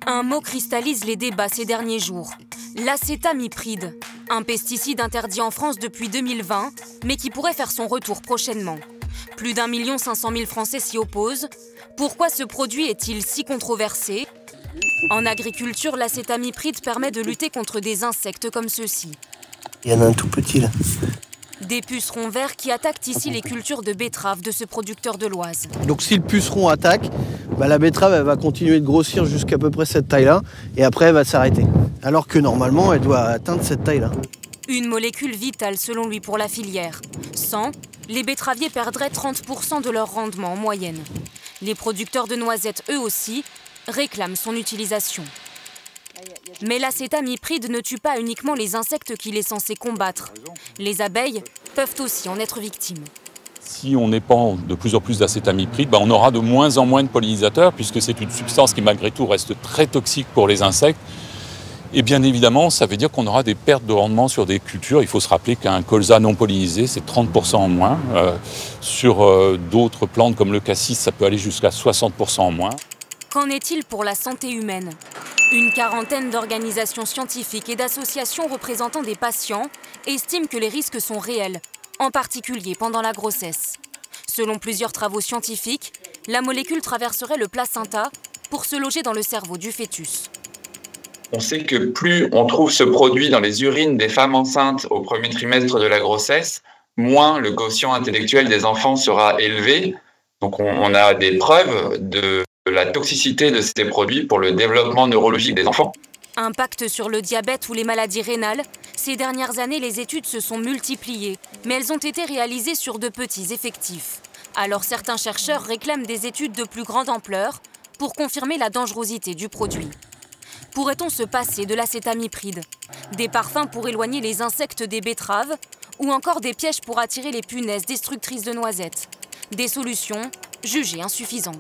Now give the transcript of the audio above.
Un mot cristallise les débats ces derniers jours. L'acétamipride, un pesticide interdit en France depuis 2020, mais qui pourrait faire son retour prochainement. Plus d'1 500 000 Français s'y opposent. Pourquoi ce produit est-il si controversé? En agriculture, l'acétamipride permet de lutter contre des insectes comme ceux-ci. Il y en a un tout petit là. Des pucerons verts qui attaquent ici les cultures de betteraves de ce producteur de l'Oise. Donc si le puceron attaque, la betterave elle va continuer de grossir jusqu'à peu près cette taille-là et après elle va s'arrêter. Alors que normalement elle doit atteindre cette taille-là. Une molécule vitale selon lui pour la filière. Sans, les betteraviers perdraient 30% de leur rendement en moyenne. Les producteurs de noisettes, eux aussi, réclament son utilisation. Mais l'acétamipride ne tue pas uniquement les insectes qu'il est censé combattre. Les abeilles peuvent aussi en être victimes. Si on épand de plus en plus d'acétamipride, on aura de moins en moins de pollinisateurs puisque c'est une substance qui malgré tout reste très toxique pour les insectes. Et bien évidemment, ça veut dire qu'on aura des pertes de rendement sur des cultures. Il faut se rappeler qu'un colza non pollinisé, c'est 30% en moins. Sur d'autres plantes comme le cassis, ça peut aller jusqu'à 60% en moins. Qu'en est-il pour la santé humaine? Une quarantaine d'organisations scientifiques et d'associations représentant des patients estiment que les risques sont réels, en particulier pendant la grossesse. Selon plusieurs travaux scientifiques, la molécule traverserait le placenta pour se loger dans le cerveau du fœtus. On sait que plus on trouve ce produit dans les urines des femmes enceintes au premier trimestre de la grossesse, moins le quotient intellectuel des enfants sera élevé. Donc on a des preuves de la toxicité de ces produits pour le développement neurologique des enfants. Impact sur le diabète ou les maladies rénales. Ces dernières années, les études se sont multipliées, mais elles ont été réalisées sur de petits effectifs. Alors certains chercheurs réclament des études de plus grande ampleur pour confirmer la dangerosité du produit. Pourrait-on se passer de l'acétamipride? Des parfums pour éloigner les insectes des betteraves ou encore des pièges pour attirer les punaises destructrices de noisettes? Des solutions jugées insuffisantes.